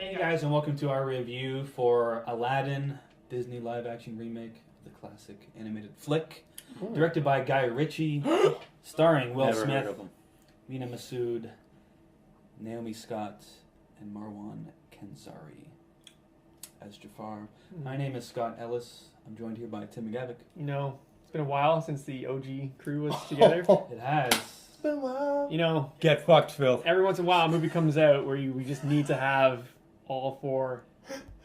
Hey guys, and welcome to our review for Aladdin, Disney live-action remake of the classic animated flick, directed by Guy Ritchie, starring Will Never Smith, heard of him. Mina Massoud, Naomi Scott, and Marwan Kenzari as Jafar. My name is Scott Ellis. I'm joined here by Tim McGavick. You know, it's been a while since the OG crew was together. It has. It's been a while. You know, Get fucked, Phil. every once in a while a movie comes out where we just need to have all four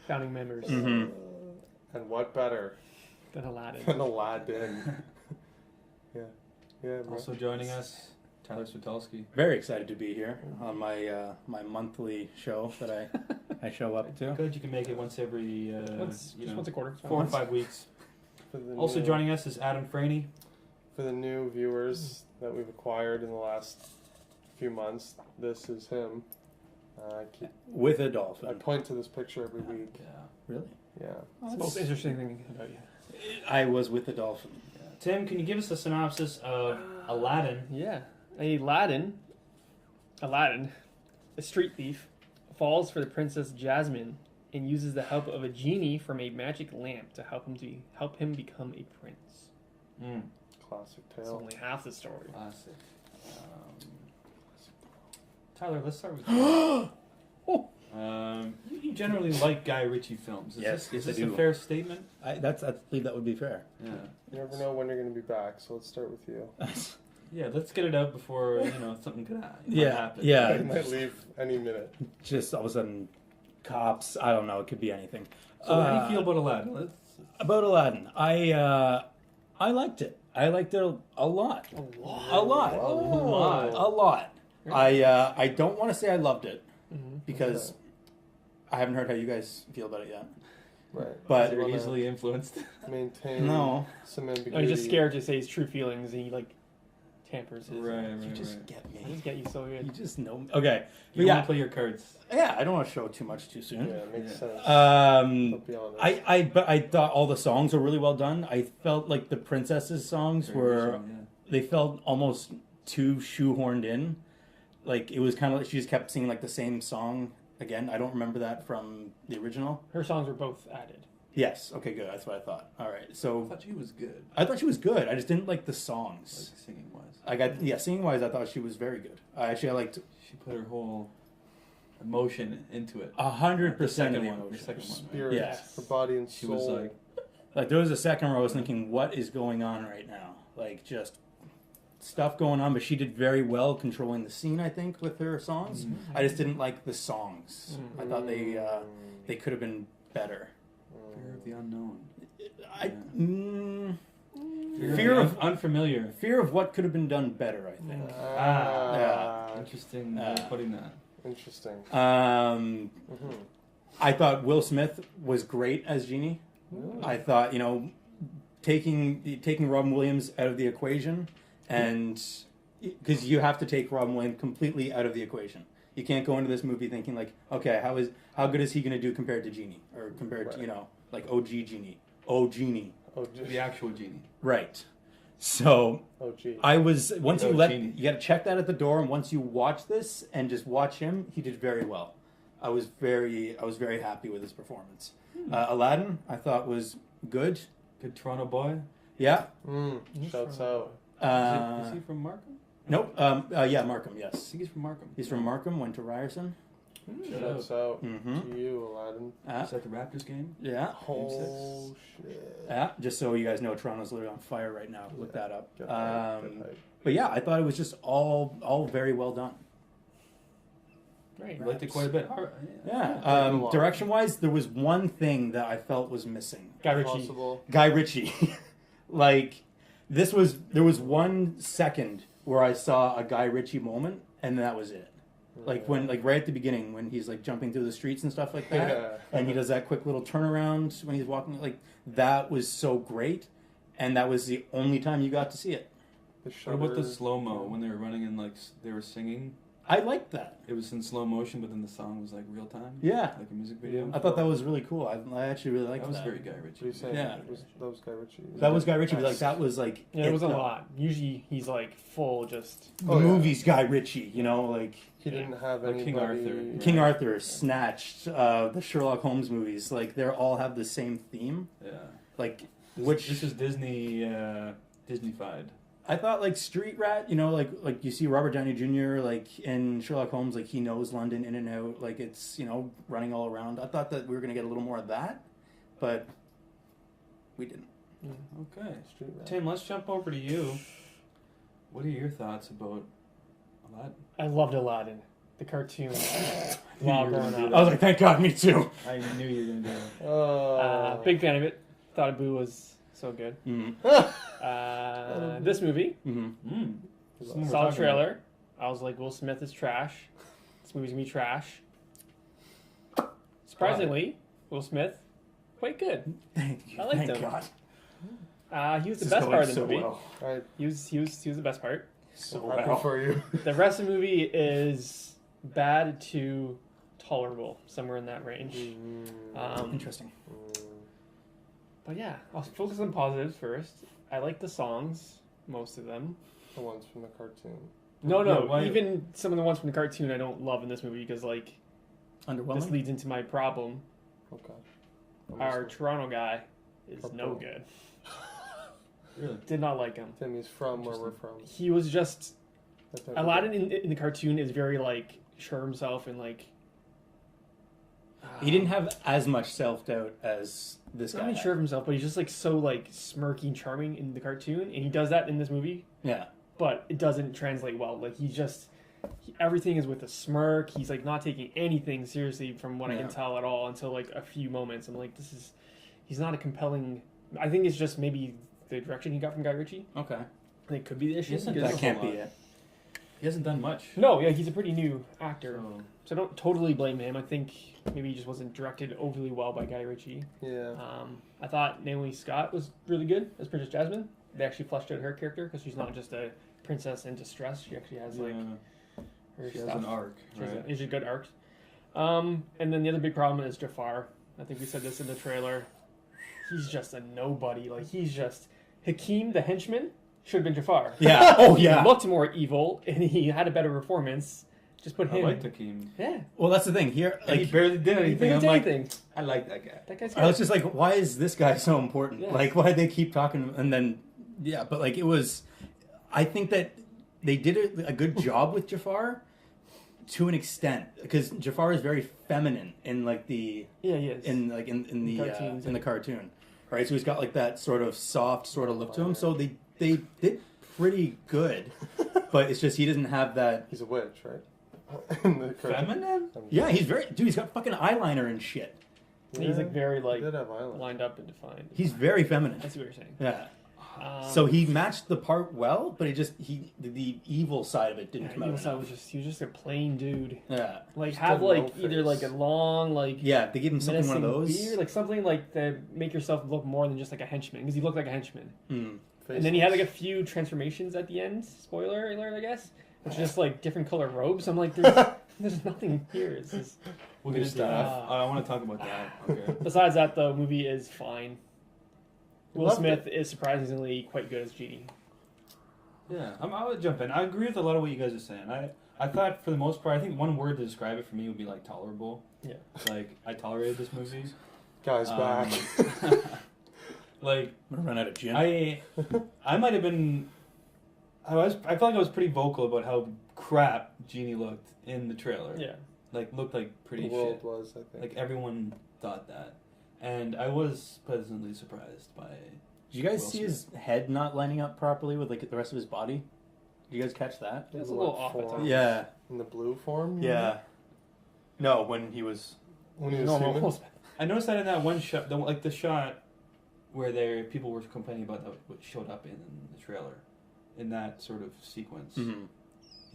founding members Mm-hmm. And what better than Aladdin. than Aladdin? yeah. Also joining us, Tyler Switolski. Very excited to be here on my my monthly show that I show up to. Good, you can make it once every Once a quarter. it's fine. 4 or 5 weeks. For the Also new, joining us is Adam Franey. for the new viewers that we've acquired in the last few months. This is him. With a I dolphin. point to this picture every week. Really? Yeah. It's the most interesting thing about you. I was with a dolphin. Tim, can you give us a synopsis of Aladdin? Yeah. Aladdin, a street thief, falls for the Princess Jasmine and uses the help of a genie from a magic lamp to help him become a prince. Classic It's tale. only half the story. Classic. Tyler, let's start with you. You generally like Guy Ritchie films. Yes, Is I this do. a fair statement? I believe that would be fair. Yeah. You never know when you're going to be back, so let's start with you. Yeah, let's get it out before, something could happen. Yeah, I yeah. might leave any minute. Just all of a sudden, cops. I don't know. It could be anything. So how do you feel about Aladdin? About Aladdin? I liked it. I liked it a lot. A lot. A lot. I don't want to say I loved it because I haven't heard how you guys feel about it yet. Right. But You're wanna easily influenced. maintain No. some ambiguity. I'm just scared to say his true feelings and he tampers his. You just get I me. just get you so You good. just know me. Okay. You But want yeah. to play your cards. Yeah, I don't want to show too much too Yeah, soon. it makes sense. Um, But be honest. but I thought all the songs were really well done. I felt like the princesses' songs Very were original, yeah. they felt almost too shoehorned in. Like it was kind of like she just kept singing like the same song again. I don't remember that from the original. Her songs were both added. Yes. Okay. Good. That's what I thought. All right. I So thought she was good, I thought she was good. I just didn't like the songs. like singing wise. Singing wise, I thought she was very good. I liked She put her whole emotion into it. 100% The of second the one, the emotion. second one, right? Spirit, Yes. her body and She soul. was like, Like there was a second where I was thinking, what is going on right now? Like just stuff going on, but she did very well controlling the scene. I think with her songs, I just didn't like the songs. I thought they could have been better. fear of the unknown. Fear of unfamiliar. fear of what could have been done better. I think. Interesting way of putting that. Interesting. I thought Will Smith was great as Genie. I thought taking Robin Williams out of the equation, and because you have to take Robin Williams completely out of the equation. You can't go into this movie thinking like, okay, how good is he going to do compared to Genie or compared to like OG Genie, Genie, The actual genie. right? So Oh, gee. I was once you Genie. got to check that at the door, and once you watch this and just watch him, he did very well. I was very happy with his performance. Aladdin, I thought was good. Good Toronto boy. Yeah. Shouts out. Is he from Markham? Nope. Yeah, Markham. I Yes, think he's from Markham. he's from Markham. Went to Ryerson. Shouts out Mhm. to you, Aladdin. Is that the Raptors game? Yeah. Oh, shit. Yeah. Just so you guys know, Toronto's literally on fire right now. Look that up. Good hype, good hype. But yeah, I thought it was just all very well done. Right. I liked it quite a bit. Yeah. Direction wise, there was one thing that I felt was missing. Guy Ritchie. Possible. Guy Ritchie. Like there was 1 second where I saw a Guy Ritchie moment, and that was it. Like when right at the beginning when he's like jumping through the streets and stuff like that, Yeah. and he does that quick little turnaround when he's walking. Like that was so great, and that was the only time you got to see it. The What about the shutter- slow mo when they were running and like they were singing? I liked that. It was in slow motion, but then the song was like real time. Yeah. Like a music video. I thought that was really cool. I actually really liked That was that. very Guy What are Ritchie. you saying? Yeah. That was Guy Ritchie. That was Guy Ritchie, but like that was like Yeah, it wasn't a though. lot. Usually he's like full just. The Oh, yeah. movie's Guy Ritchie, you know, like He didn't have Like anybody. King Arthur. King Arthur, Snatched, the Sherlock Holmes movies. Like they all have the same theme. Yeah. Like This is Disney, Disney-fied. I thought like Street Rat, you know, like you see Robert Downey Jr. like in Sherlock Holmes, like he knows London in and out, like it's, you know, running all around. I thought that we were gonna get a little more of that, but we didn't. Okay. Street Rat. Tim, let's jump over to you. What are your thoughts about Aladdin? I loved Aladdin, the cartoon. you While were growing gonna do up. that. I was like, thank God, me too. I knew you were going to do that. Oh. Big fan of it. Thought Abu was so good. Mm-hmm. This movie, Mm-hmm. Someone saw we're the talking about. trailer. I was like, Will Smith is trash. This movie's gonna be trash. Surprisingly, Will Smith, quite good. Thank you. I liked thank him. God. He was the This is best going part of the so movie. well. I, He was the best part. So happy well. for you. The rest of the movie is bad to tolerable, somewhere in that range. Interesting. But yeah, I'll focus on positives first. I like the songs, most of them. The ones from the cartoon. No, Yeah, why- even some of the ones from the cartoon I don't love in this movie because like Underwhelming. this leads into my problem. Okay. I'm Our listening. Toronto guy is no Purple. good. Really? Did not like him. Timmy's from where we're from. He was just That type of Aladdin in the cartoon is very like sure of himself and like He didn't have as much self doubt as this not guy. even had. sure of himself, but he's just like so like smirky and charming in the cartoon, and he does that in this movie, Yeah. but it doesn't translate well. Like everything is with a smirk. He's like not taking anything seriously from what I can Yeah. tell at all until like a few moments. I'm like, he's not a compelling. I think it's just maybe the direction he got from Guy Ritchie. Okay. I think it could be the issue. Isn't because- That can't be it. He hasn't done much. No, yeah, he's a pretty new actor, So, so I don't totally blame him. I think maybe he just wasn't directed overly well by Guy Ritchie. Yeah. I thought Naomi Scott was really good as Princess Jasmine. They actually fleshed out her character because she's not just a princess in distress. She actually has like yeah, her she has stuff. an arc, She has right? she's a good arc. And then the other big problem is Jafar. I think we said this in the trailer. He's just a nobody. Like he's just Hakeem the henchman should have been Jafar. Yeah. Oh yeah. He looked more evil and he had a better performance. Just put I him. liked Hakeem. Yeah. Well, that's the thing here. Like, he Like, barely did He anything. didn't I'm do like, anything. I like that guy. That guy's I good. was just like, why is this guy so important? Yeah. Like, why they keep talking? And then, yeah, but like it was. I think that they did a good job with Jafar to an extent because Jafar is very feminine in like the Yeah, he is. in like in the Cartoons. in the cartoon, right? So he's got like that sort of soft sort of look to him. So they did pretty good, but it's just he doesn't have that. He's a witch, right? In the cartoon. Feminine? Yeah, he's very dude. He's got fucking eyeliner and shit. He's like very He like did have eyeliner. lined up and defined. He's very feminine. I see what you're saying. Yeah. Um, So he matched the part well, but the evil side of it didn't yeah, come Evil out. Side enough. he was just a plain dude. Yeah. Like Just have a like no either face. like a long like Yeah, they gave him something one of menacing those. beard, like something like to make yourself look more than just like a henchman because he looked like a henchman. Mm. And then he had like a few transformations at the end. Spoiler alert, I guess. Which is just like different color robes. I'm like, there's nothing here. It's just... We'll get New into that. stuff. I want to talk about that. Okay. Besides that, the movie is fine. Will Loved Smith is surprisingly quite good as Genie. Yeah, I'll jump in. I agree with a lot of what you guys are saying. I thought for the most part, I think one word to describe it for me would be like tolerable. Yeah. Like I tolerated this movie. Guy's Um, back. Like I'm gonna run out of gin. I might have been. I felt like I was pretty vocal about how crap Genie looked in the trailer. Yeah. Like looked like pretty the world shit. was, I think. Like everyone thought that, and I was pleasantly surprised by. Did you guys Will see Smith. his head not lining up properly with like the rest of his body? Did you guys catch that? It's a In little what off at form? times. Yeah. In the blue form? you Yeah. No, when he was. mean? When he was Normal human? Will Smith. I noticed that in that one shot, the shot where people were complaining about that what showed up in the trailer, in that sort of sequence, Mhm.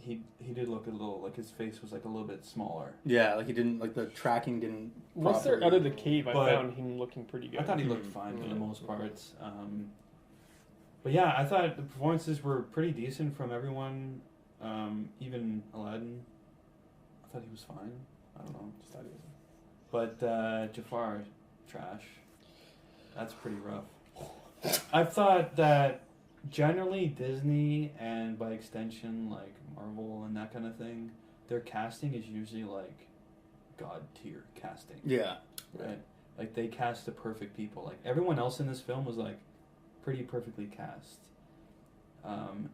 he did look a little like his face was like a little bit smaller. Yeah, like he didn't like the tracking didn't. Once they're properly- out of the cave, I But- found him looking pretty good. I thought he looked Mhm. fine for the Mhm. most part. But yeah, I thought the performances were pretty decent from everyone, even Aladdin. I thought he was fine. I don't know. Just thought he was. But Jafar, trash. That's pretty rough. I thought that generally Disney and by extension like Marvel and that kind of thing, their casting is usually like god tier casting. Yeah. Right? Like they cast the perfect people. Like everyone else in this film was like pretty perfectly cast.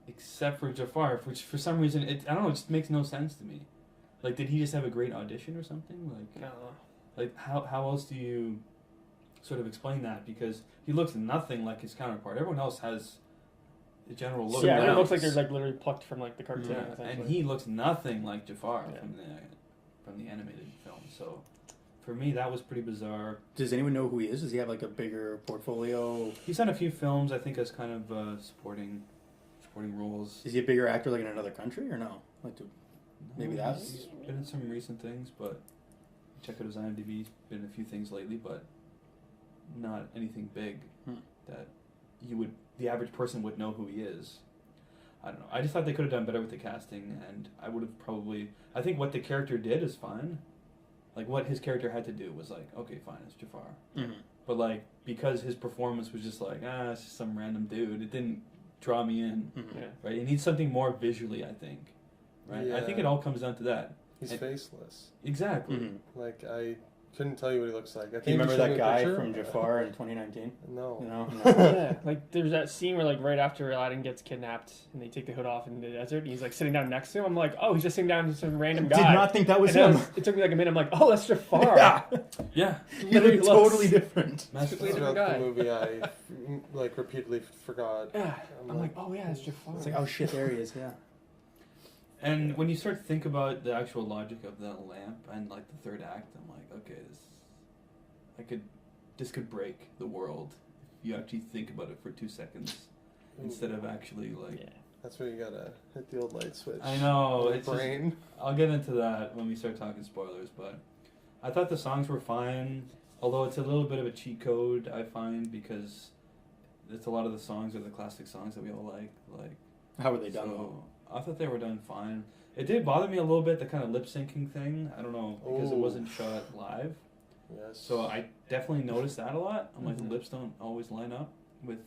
Except for Jafar, which for some reason I don't know, it just makes no sense to me. Like did he just have a great audition or something? I don't know. Like how else do you sort of explain that? Because he looks nothing like his counterpart. Everyone else has the general look. Yeah, it else. looks like they're like literally plucked from like the cartoon. Yeah, and essentially. he looks nothing like Jafar Yeah. from the animated film. So for me, that was pretty bizarre. Does anyone know who he is? Does he have like a bigger portfolio? He's done a few films, I think, as kind of supporting roles. Is he a bigger actor like in another country or no? Like, maybe that's- He's been in some recent things, but check out his IMDb. He's been in a few things lately, but not anything big that the average person would know who he is. I don't know. I just thought they could have done better with the casting, and I would have probably. I think what the character did is fine. Like what his character had to do was like, okay, fine, it's Jafar. Mm-hmm. But like because his performance was just like, it's just some random dude. It didn't draw me in. Mm-hmm. Yeah. Right? It needs something more visually, I think. Right? I think Yeah. it all comes down to that. He's faceless. Exactly. Mm-hmm. Like I couldn't tell you what he looks like. I think Do you remember that guy picture? from Jafar in 2019? No. No. Yeah, like there's that scene where like right after Aladdin gets kidnapped and they take the hood off in the desert and he's like sitting down next to him. I'm like, oh, he's just sitting down to some random guy. Did not think that was And then him. it took me like a minute. I'm like, oh, that's Jafar. Yeah. Yeah. He Literally looked looks- totally different. Completely different Throughout guy. the movie, I like repeatedly forgot. Yeah. I'm like, oh yeah, it's Jafar. It's like, oh shit, there he is. Yeah. And when you start to think about the actual logic of the lamp and like the third act, I'm like, okay, this could break the world if you actually think about it for 2 seconds instead of actually like. Yeah. That's where you gotta hit the old light switch. I know Your it's just, brain. I'll get into that when we start talking spoilers, but I thought the songs were fine. Although it's a little bit of a cheat code, I find, because it's a lot of the songs are the classic songs that we all like. How were they done? So I thought they were done fine. It did bother me a little bit, the kind of lip syncing thing. I don't know, because it Ooh. wasn't shot live. Yes. So I definitely noticed that a lot. I'm like, the lips don't always line up with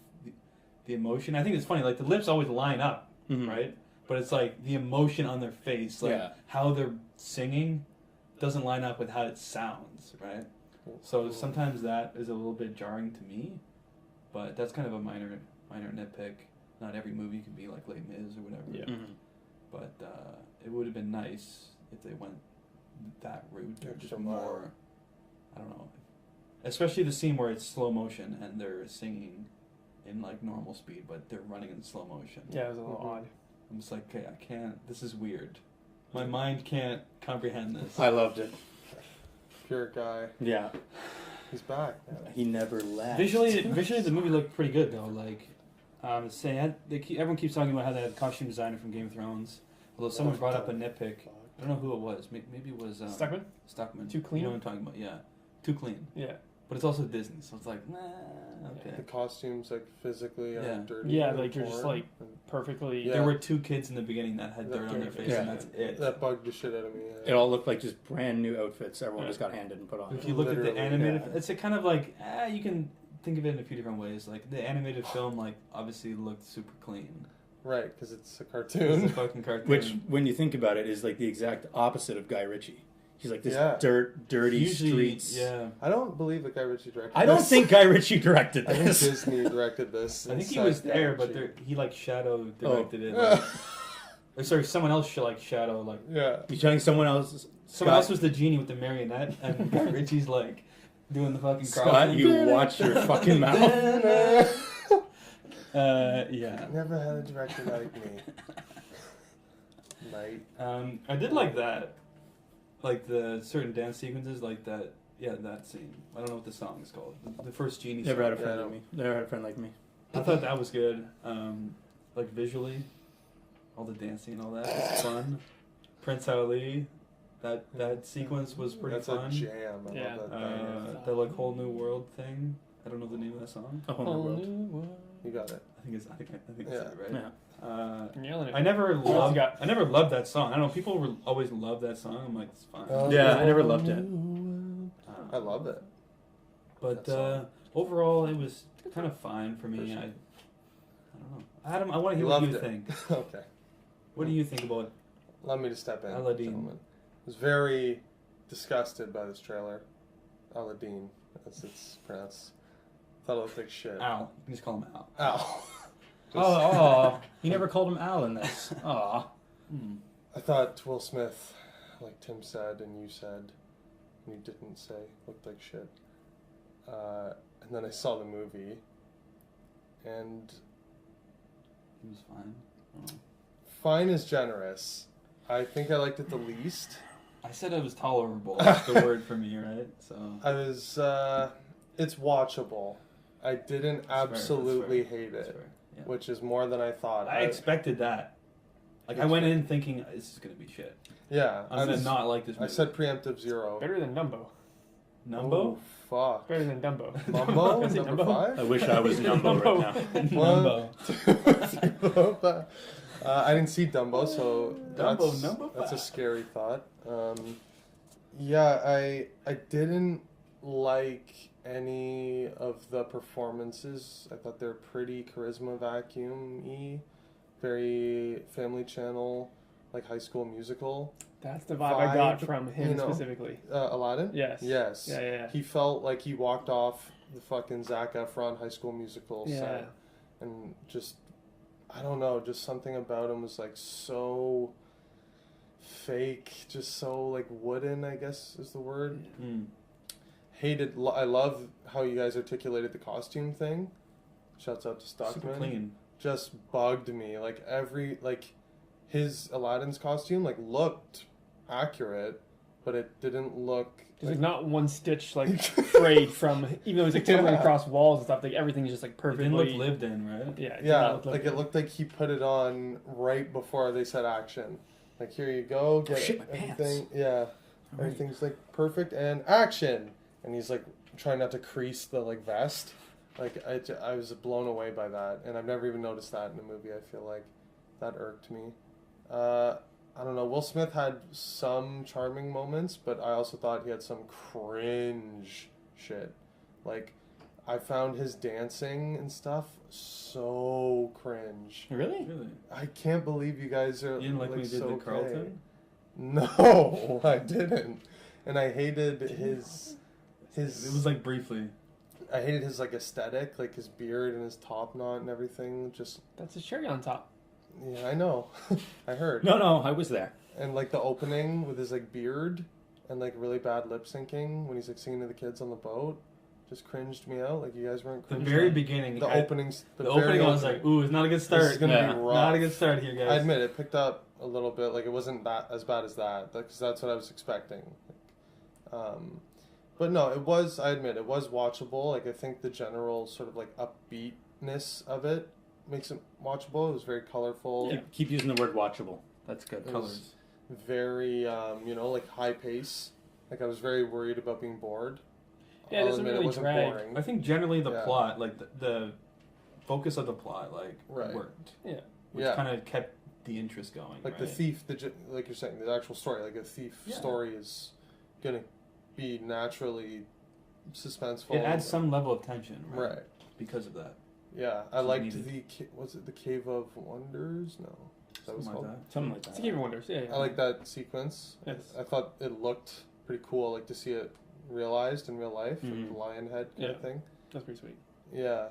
the emotion. I think it's funny, like the lips always line up, Mhm. right? But it's like the emotion on their face, like Yeah. how they're singing doesn't line up with how it sounds, right? So sometimes that is a little bit jarring to me, but that's kind of a minor nitpick. Not every movie can be like Les Mis or whatever. Yeah. Mhm. But it would have been nice if they went that route or just Extra more. mile. I don't know. Especially the scene where it's slow motion and they're singing in like normal speed, but they're running in slow motion. Yeah, it was a little Mhm. odd. I'm just like, okay, I can't. This is weird. My mind can't comprehend this. I loved it. Pure guy. Yeah. He's back. Man. He never left. Visually, the movie looked pretty good though. Like, everyone keeps talking about how they had a costume designer from Game of Thrones. Although someone brought up a nitpick. I don't know who it was. Maybe it was Stuckman? Stockman. Too clean? You know what I'm talking about? Yeah, too clean. Yeah. But it's also Disney, so it's like, okay. The costumes, like physically, Yeah. are dirty. Yeah, and like you're just torn. like perfectly. Yeah. There were 2 kids in the beginning that had dirt on their face, Yeah. and that's it. That bugged the shit out of me. It all looked like just brand new outfits everyone Yeah. just got handed and put on. If you look at the Literally, animated, yeah. it's a kind of like you can think of it in a few different ways. Like the animated film, like obviously looked super clean. Right, because it's a It's a cartoon. fucking cartoon. Which, when you think about it, is like the exact opposite of Guy Ritchie. He's like this Yeah. dirty usually, streets. yeah. I don't believe that Guy Ritchie directed I don't this. think Guy Ritchie directed I think this. Disney directed this. I think he inside was Guy there, but Ritchie. he like shadow directed it. Yeah. Like, or sorry, someone else like shadow like. Yeah. You're telling someone else. Someone else was the genie with the marionette, and Guy Ritchie's like doing the fucking Scott, Carlton. you watch your fucking mouth. Yeah. Never had a director like me. Night. I did like that, like the certain dance sequences, like that. Yeah, that scene. I don't know what the song is called. The first genie. Never song. had a friend Yeah, like me. Never had a friend like me. I thought that was good. Like visually, all the dancing and all that was fun. Prince Ali, that sequence was pretty That's fun. a jam. I Yeah. love that banger. The like whole new world thing. I don't know the name of that song. A whole new world. You got it. I I think that's Yeah. it, right? Yeah. I'm yelling at I you. never What else you got? I never loved that song. I don't know. People always love that song. I'm like, it's fine. Yeah, I never loved it. I love it. But that song. overall, it was kind of fine for me. I don't know. Adam, I want to hear what Loved you it. think. Okay. What do you think about? Allow me to step in, Aladdin. gentlemen. I was very disgusted by this trailer. Aladdin, as it's pronounced. Thought it looked like shit. Al? You can just call him Al. Al. Oh, you never called him Al in this. Aw. I thought Will Smith, like Tim said and you said, and you didn't say, looked like shit. And then I saw the movie, and He was fine. I don't know. fine is generous. I think I liked it the least. I said it was tolerable. That's the word for me, right? So I was, it's watchable. I didn't That's fair, absolutely that's fair, hate that's it, fair, yeah. which is more than I thought. I expected that. Like I went in thinking this is gonna be shit. Yeah, I'm gonna not like this I movie. said preemptive 0. Better than Dumbo. Numbo? Oh, fuck. Better than Dumbo. Mumbo? Is it Number Dumbo? 5? I wish I was Numbo right now. Numbo. I didn't see Dumbo, so Dumbo, number that's a 5. scary thought. Yeah, I didn't like any of the performances. I thought they're pretty charisma vacuum-y, very Family Channel, like High School Musical. That's the vibe I got Vibe, from him you know. specifically. Aladdin? Yes. Yes. Yeah. He felt like he walked off the fucking Zac Efron High School Musical Yeah. set, and just, I don't know, just something about him was like so fake, just so like wooden, I guess is the word. Mm. I love how you guys articulated the costume thing. Shouts out to Super Stockman. clean. Just bugged me. His Aladdin's costume looked accurate, but it didn't look There's like not one stitch like frayed from, even though he's like tumbling Yeah. across walls and stuff. Like everything is just like It perfectly. didn't look lived in, right? Yeah. It did Yeah, not look like lived it in. looked like he put it on right before they said action. Like, here you go, get shit, my everything. pants. Yeah, everything's like perfect and action. And he's like trying not to crease the like vest. Like I was blown away by that, and I've never even noticed that in a movie. I feel like that irked me. I don't know. Will Smith had some charming moments, but I also thought he had some cringe shit. Like, I found his dancing and stuff so cringe. Really? Really? I can't believe you guys are You didn't like when he did so the gay. Carlton? No, I didn't. And I hated his It was like briefly. I hated his like aesthetic, like his beard and his top knot and everything. Just That's a cherry on top. yeah, I know. I heard. No, I was there. And like the opening with his like beard and like really bad lip syncing when he's like singing to the kids on the boat just cringed me out. Like you guys weren't The cringed. very out? beginning. The openings. The very opening, I was like, ooh, it's not a good start. This is gonna Yeah. be rough. Not a good start here, guys. I admit it picked up a little bit. Like it wasn't that as bad as that, because that's what I was expecting. But no, it was. I admit it was watchable. Like I think the general sort of like upbeatness of it makes it watchable. It was very colorful. Keep using the word watchable. That's good. It was Colors. very like high pace. Like I was very worried about being bored. Yeah, it I'll doesn't admit really it wasn't drag. boring. I think generally the Yeah. plot, like the focus of the plot, like Right. worked. Yeah. Which Yeah. kind of kept the interest going. Like right? the thief, like you're saying, the actual story, like a thief Yeah. story is gonna be naturally suspenseful. It adds some level of tension, right? Right. Because of that. Yeah, I So liked needed. was it the Cave of Wonders? No, is that what Something it's like called? that. Something like It's that. a Game of Wonders. Yeah. I like that sequence. Yes. I thought it looked pretty cool, like to see it realized in real life, like Mhm. the lion head kind of Yeah. thing. That's pretty sweet. Yeah.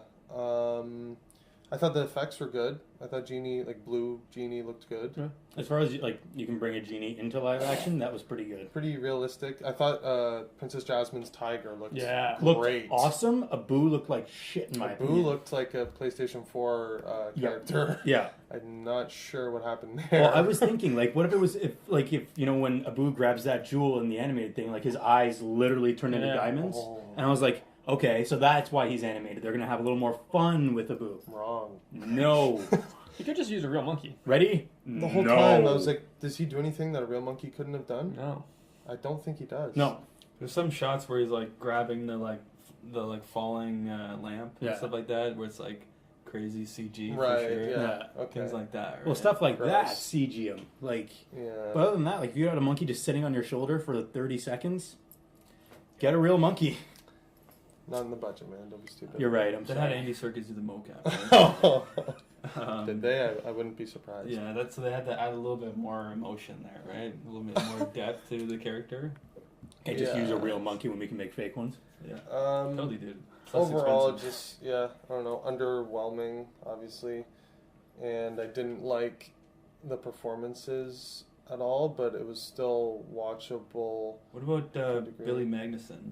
I thought the effects were good. I thought Genie, like blue Genie, looked good. As far as like you can bring a genie into live action, that was pretty good. Pretty realistic. I thought Princess Jasmine's tiger looked Yeah. Looked great. awesome. Abu looked like shit in my Boo opinion. looked like a PlayStation 4 Yeah. character. Yeah. I'm not sure what happened there. Well, I was thinking, like, what if it was if when Abu grabs that jewel in the animated thing, like his eyes literally turn into Yeah. diamonds, Oh. and I was like, okay, so that's why he's animated. They're gonna have a little more fun with Abu. Wrong. No, You could just use a real monkey. ready? The whole No. time I was like, does he do anything that a real monkey couldn't have done? No. I don't think he does. No. There's some shots where he's like grabbing the falling lamp and Yeah. stuff like that, where it's like crazy CG Right, for sure. yeah. Okay. Things like that. Right? Well, stuff like that, Gross. CG 'em. Like, Yeah. but other than that, like if you had a monkey just sitting on your shoulder for 30 seconds, get a real monkey. Not in the budget, man. Don't be stupid. You're right. I'm They sorry. had Andy Serkis do the mocap. Right? Did they? I wouldn't be surprised. Yeah, so they had to add a little bit more emotion there, right? A little bit more depth to the character. Can't just use a Yeah. real monkey when we can make fake ones. Yeah, Um, totally, dude. It's less Overall, expensive. just I don't know, underwhelming, obviously, and I didn't like the performances at all, but it was still watchable. What about degree. Billy Magnuson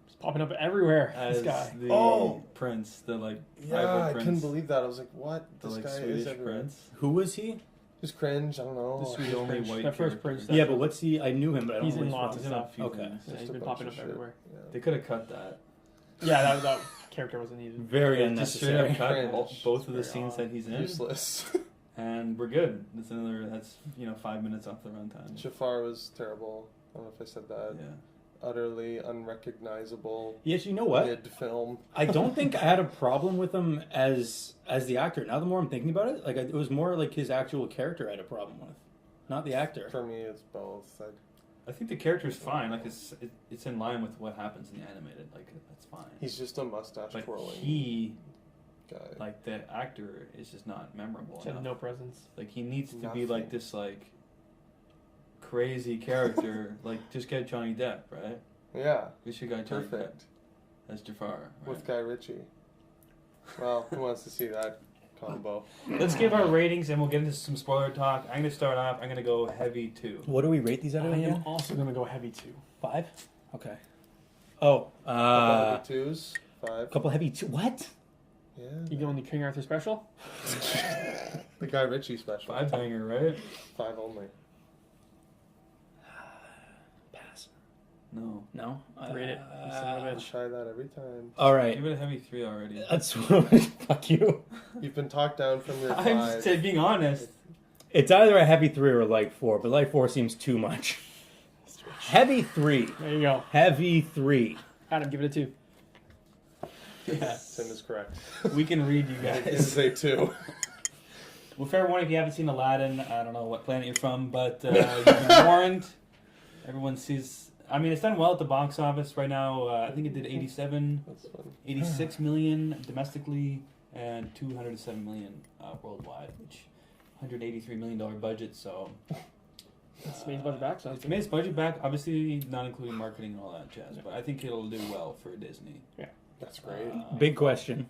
It's popping up everywhere. as This guy. the Oh! prince, the like Yeah, rival I prince, couldn't believe that. I was like, "What? the This like guy Swedish is everywhere." prince, Who was he? Just cringe. I don't know. the Swedish only Prince, white that first character. prince. Yeah, but what's he? I knew him, but I don't He's know in what lots he's of from. stuff. Few Okay. things. Yeah, Just he's a been bunch popping of up shit. everywhere. Yeah. They could have cut that. Yeah, that character wasn't needed. Very Like, just straight up unnecessary. cut Cringe. both of the Very scenes odd. that he's in, Useless. and we're good. That's 5 minutes off the runtime. Jafar was terrible. I don't know if I said that. Yeah. Utterly unrecognizable Yes, you know what? mid-film. I don't think I had a problem with him as the actor. Now the more I'm thinking about it, like it was more like his actual character I had a problem with, not the actor. For me, it's both. I think the character's fine. Like it's in line with what happens in the animated. Like that's fine. He's just a mustache But twirling he, guy. like the actor, is just not memorable Just had enough. no presence. Like he needs to be Nothing. like this like crazy character. Like just get Johnny Depp, right? Yeah, We should get Johnny perfect. Depp as Jafar. Right? With Guy Ritchie. Well, who wants to see that combo? Let's give our ratings and we'll get into some spoiler talk. I'm gonna start off. I'm gonna go heavy 2. What do we rate these out I of am again? also going to go heavy too. 5. Okay. Oh, Couple heavy twos, 5. couple heavy two. What? You Yeah. going the King Arthur special? The Guy Ritchie special. 5 banger, right? 5 only. Pass. No. No. Rate it. You son of a I bitch. try that every time. All right. Give it a heavy 3 already. That's fuck you. You've been talked down from your 5. I'm just being honest. It's either a heavy 3 or a light 4, but light 4 seems too much. Heavy 3. There you go. Heavy 3. Adam, give it a 2. Yeah. Tim is correct. We can read you It guys. is a 2. Well, fair warning, if you haven't seen Aladdin, I don't know what planet you're from, but you've been warned. Everyone sees... I mean, it's done well at the box office right now. I think it did 86 million domestically and 207 million worldwide, which $183 million budget, so... It's made by the back, so It's made its budget back, obviously not including marketing and all that jazz, but I think it'll do well for Disney. That's great. Big question.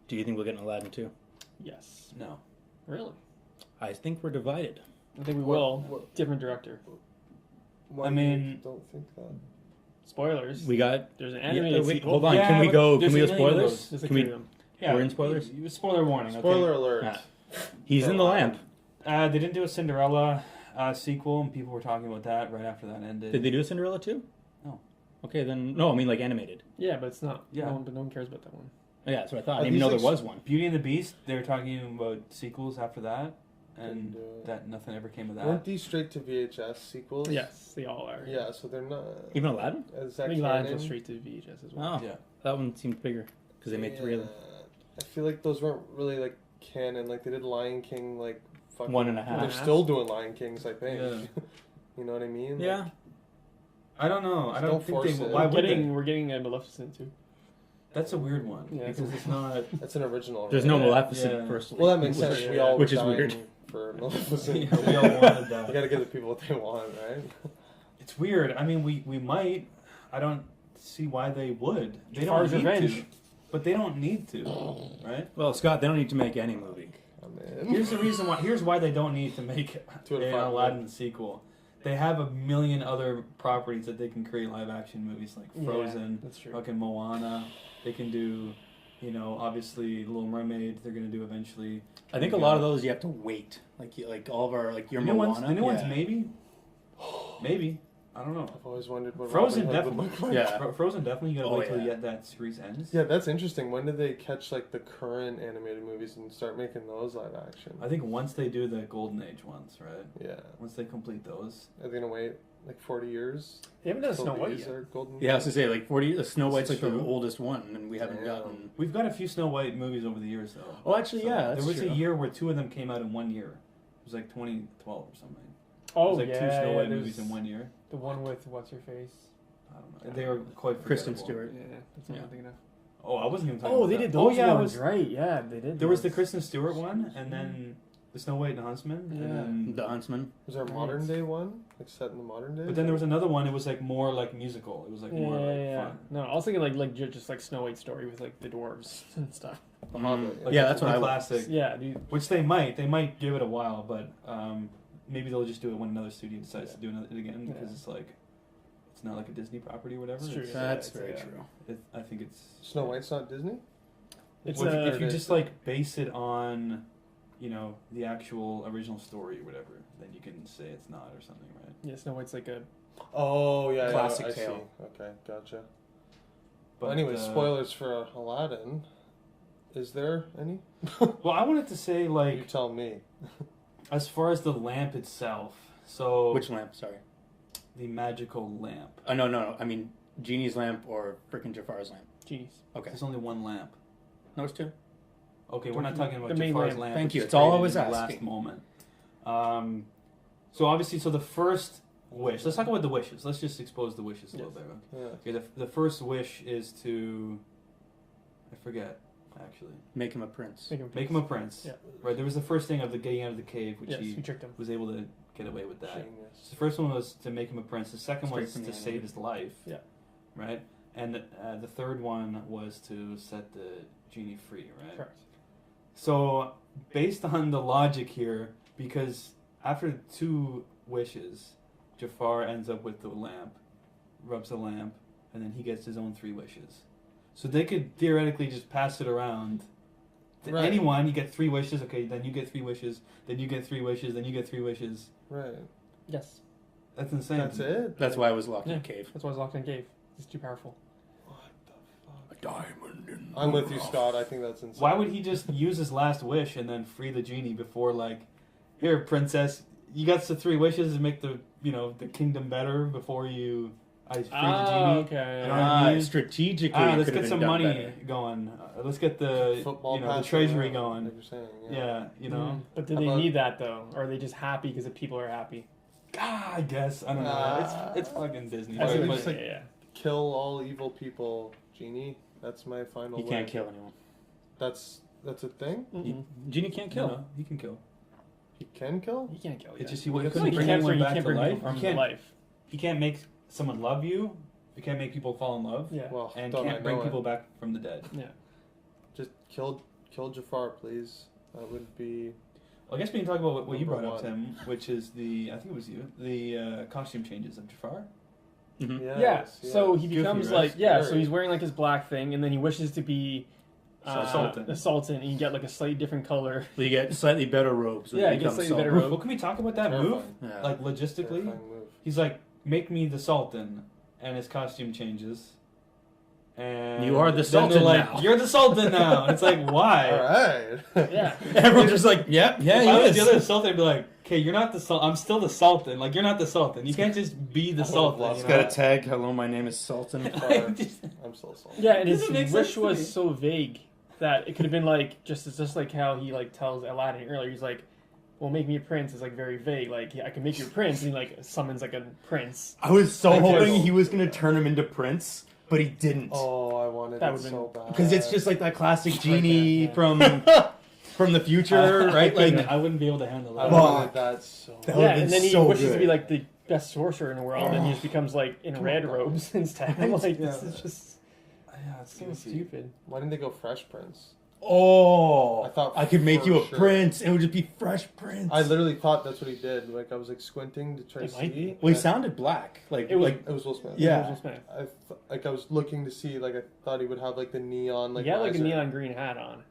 Do you think we'll get an Aladdin 2? yes. No. Really? I think we're divided. I think we will. What- Different director. Why I do you mean- don't think that. Spoilers. We got... There's an Yeah, animated wait, sequel. hold on. Yeah, Can we but go... there's Can we a go million of spoilers? those. There's a Can few we... of them. Yeah, We're in spoilers? Spoiler warning. Okay. Spoiler alert. Ah. He's in the lamp. They didn't do a Cinderella sequel, and people were talking about that right after that ended. Did they do a Cinderella 2? No. Okay, then... No, I mean like animated. Yeah, but it's not. Yeah. No one cares about that one. Oh, yeah, that's what I thought. I Are didn't even know these there was one. Beauty and the Beast, they were talking about sequels after that, and Didn't do it. that nothing ever came of that. Weren't these straight to VHS sequels? Yes, they all are. Yeah, so they're not. Even Aladdin? Is I that think Aladdin's canon? goes straight to VHS as well. Oh, Yeah. that one seemed bigger because they made 3 of them. I feel like those weren't really like canon. Like they did Lion King, like fucking. 1.5. They're still doing Lion Kings, I think. Yeah. You know what I mean? Yeah. I don't know. I Just don't don't think they. force it. Why would they? We're getting a Maleficent too. That's a weird one Yeah, because it's not. That's an original. There's right? no Yeah, Maleficent yeah. first. Well, that makes Which- sense. We all which were is dying weird. for Maleficent. Yeah, we all wanted that. You gotta give the people what they want, right? It's weird. I mean, we might. I don't see why they would. They Jafar's don't need Revenge. to. But they don't need to, right? Well, Scott, they don't need to make any movie. I'm in. Here's the reason why. Here's why they don't need to make 2 out of an 5. Aladdin sequel. They have a million other properties that they can create live action movies like Frozen, That's true. fucking Moana. They can do, obviously Little Mermaid. They're gonna do eventually. I think a lot of those you have to wait. Like all of our your The new Moana. ones. The new ones, yeah. maybe. Maybe. I don't know. I've always wondered what Frozen Robin Hood would definitely. look like. Yeah. Frozen definitely. You gotta Oh, wait till yeah. that series ends. Yeah, that's interesting. When did they catch like the current animated movies and start making those live action? I think once they do the Golden Age ones, right? Yeah. Once they complete those. Are they gonna wait like 40 years. They haven't done Snow Till White these yet. are golden. Yeah, I was to say like 40. Snow This White's is like the true. oldest one, and we haven't Damn. gotten. We've got a few Snow White movies over the years, though. Oh, actually, So yeah, that's there was true. a year where 2 of them came out in 1 year. It was like 2012 or something. Oh, it was like yeah. 2 Snow White there's movies in 1 year. The one with what's her face? I don't know. They were quite Kristen forgettable. Stewart. Yeah, that's what Yeah. I'm thinking of. Oh, I wasn't even talking Oh, about they that. did those yeah, ones, right? Yeah, they did. There was the those. Kristen Stewart one, and then the Snow White and the Huntsman, Yeah. and then The Huntsman. Was there a modern day one? Like set in the modern day? but then there was another one. It was like more like musical. It was like more like Yeah. fun. No, I was thinking like just like Snow White story with like the dwarves and stuff. The Hobbit, Like Yeah, the- that's the what I classic. Yeah, dude. Which they might give it a while, but maybe they'll just do it when another studio decides to do it again because Yeah. it's like it's not like a Disney property or whatever. It's true. That's it's, very yeah. true. I think it's Snow White's not Disney? It's well, if you it just is. like base it on, you know, the actual original story or whatever, then you can say it's not or something, right? yeah, Snow White's like a Oh, yeah, Classic I tale. see. Okay, gotcha. But Well, anyway, uh, spoilers for Aladdin. Is there any? Well, I wanted to say You like tell me. as far as the lamp itself, so Which lamp? Sorry. the magical lamp. No. I mean, Genie's lamp or frickin' Jafar's lamp. genius. Okay. There's only one lamp. No, it's two. Okay, we're not talking about The main Jafar's lamp. lamp. Thank which you, is it's all I created was in the last asking. moment. So obviously, so the first wish. Let's talk about the wishes. Let's just expose the wishes a little bit. Yeah. Okay, the first wish is to, I forget actually, Make him a prince. make him a prince. Yeah. Right. There was the first thing of the getting out of the cave, which Yes, he we tricked him. was able to get away with that. Genius. So the first one was to make him a prince. The second Straight was from to the save enemy. his life. Yeah. Right. And the third one was to set the genie free. Right. Correct. So, based on the logic here, because after 2 wishes, Jafar ends up with the lamp, rubs the lamp, and then he gets his own 3 wishes. So they could theoretically just pass it around to Right. anyone. You get 3 wishes, okay, then you get 3 wishes, then you get 3 wishes, then you get 3 wishes. Right. Yes. That's insane. That's it? That's why I was locked in Yeah. a cave. That's why I was locked in a cave. It's too powerful. What the fuck? A diamond in I'm the with you, rough. Scott. I think that's insane. Why would he just use his last wish and then free the genie before, like, here, princess, you got the 3 wishes to make the kingdom better before I free the genie. Okay. You know what I mean? Strategically, it Let's could have get some been done money better. going. Let's get the Football the passing treasury around, going. like you're saying, Yeah, you know. But do How they about- need that though? Or are they just happy because the people are happy? I guess I don't know. It's fucking Disney. Why but- would but- just, like, yeah. Kill all evil people, Genie. That's my final He wish. can't kill anyone. That's a thing? Mm-mm. Genie can't kill. No, he can kill. He can kill? He can't kill you. It's just he Well, couldn't he bring can't anyone bring- he back can't to bring life. people from He can't- life. He can't make someone love you. He can't make people fall in love. Yeah. Well, And don't I can't bring know people it. back from the dead. Yeah. Just kill Jafar, please. That would be... Well, I guess we can talk about what you Number brought up, one. Tim, which is I think it was you, the costume changes of Jafar. Mhm. Yeah. Yes, So he Goofy, becomes right? like so Scary. he's wearing like his black thing, and then he wishes to be Sultan. a sultan, and you get like a slightly different color. You get slightly better robes. when Yeah, you you get become slightly better Sultan. robes. Well, can we talk about that move? Terrifying. Yeah. Like logistically, Terrifying move. he's like, "Make me the Sultan," and his costume changes. And You are the then Sultan they're like, now. "You're the Sultan now." And it's like, why? All right. Yeah. Everyone's just like, yep, yeah, If I he was is. the other Sultan, I'd be like, "Okay, you're not the Sultan. I'm still the Sultan. Like, you're not the Sultan. You can't just be the Sultan." lost You He's know? got a tag. Hello, my name is Sultan. I'm so sorry. Yeah, and his Doesn't make wish sense to was me. so vague that it could have been like just like how he like tells Aladdin earlier. He's like, "Well, make me a prince." Is like very vague. Like, I can make you a prince, and he like summons like a prince. I was so Like hoping this. he was going to turn him into Prince, but he didn't. Oh, I wanted That it would've so bad. Because it's just like that classic Right genie there, from the future, right? Like, I wouldn't be able to handle I that. Well, wanted that so that bad. would've Yeah, been and then he so wishes to good. be like the best sorcerer in the world, and he just becomes like in red robes instead. I'm like, this Yeah. is just Yeah, it's so goofy. stupid. Why didn't they go Fresh Prince? oh, I thought I could make for you a sure. prince. It would just be Fresh Prince. I literally thought that's what he did. Like, I was like squinting to try to It might see. Well, he and sounded black. Like, It was- like It was Will Smith. Yeah. Will Smith. I was looking to see, like, I thought he would have, like, the neon, like, He had like a visor. neon green hat on.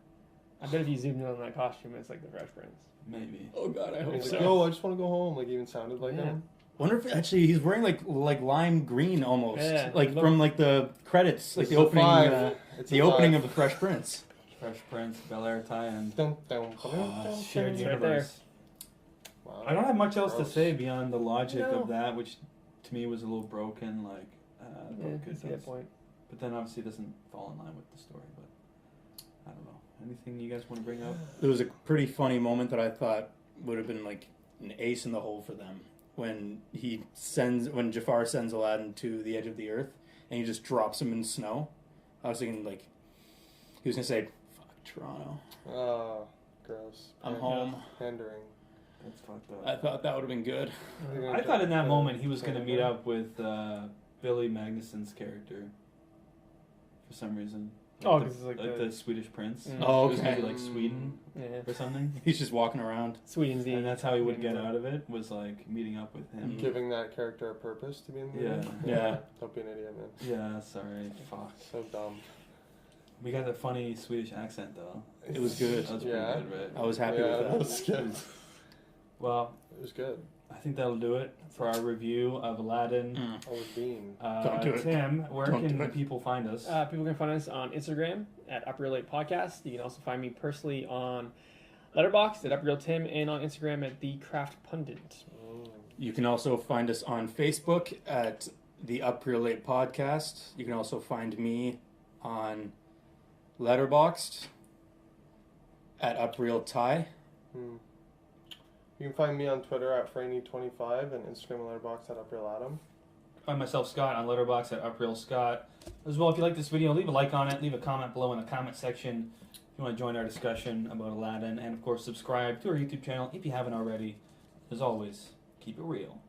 I bet if you zoomed in on that costume, it's like the Fresh Prince. Maybe. Oh God, I And hope he's so. like, yo, I just want to go home. Like, he even sounded like Yeah. him. wonder if actually he's wearing like lime green almost, Yeah, like look. from like the credits, like It's the a opening, five. It's the a opening five. of the Fresh Prince. Fresh Prince, Bel Air tie-in. Dun, dun, Oh, dun, shared It's right universe. Wow. I don't have much else to Gross. say beyond the logic No. of that, which to me was a little broken. Like, Yeah, okay, I see that point. but then obviously it doesn't fall in line with the story. But I don't know. Anything you guys want to bring up? There was a pretty funny moment that I thought would have been like an ace in the hole for them when Jafar sends Aladdin to the edge of the earth and he just drops him in snow. I was thinking like he was gonna say, "Fuck Toronto, Oh, gross. I'm home." Pandering. That's fucked up. I thought that would have been good. I thought in that moment he was going to meet up with Billy Magnuson's character for some reason. Oh, the, 'cause it's like the Swedish prince. Mm. Oh, It was okay. maybe like Sweden Yeah. or something. He's just walking around. Sweden's the. And that's how he would get out of it, was like meeting up with him. Giving that character a purpose to be in the movie. Yeah. Don't be an idiot, man. Yeah, sorry. Fuck. So dumb. We got a funny Swedish accent though. It was good. That was Yeah. pretty good, right? I was happy Yeah, with that was good. Well, It was good. I think that'll do it for our review of Aladdin. Mm. I was Dean. Don't do it. Tim, where Don't can do it. people find us? People can find us on Instagram at Up Real Late Podcast. You can also find me personally on Letterboxd at Up Real Tim and on Instagram at The Craft Pundit. You can also find us on Facebook at the Up Real Late Podcast. You can also find me on Letterboxd at Up Real Ty. You can find me on Twitter at Franny25 and Instagram and Letterboxd at UpRealAdam. Find myself, Scott, on Letterboxd at UpRealScott. As well, if you like this video, leave a like on it, leave a comment below in the comment section if you want to join our discussion about Aladdin, and of course subscribe to our YouTube channel if you haven't already. As always, keep it real.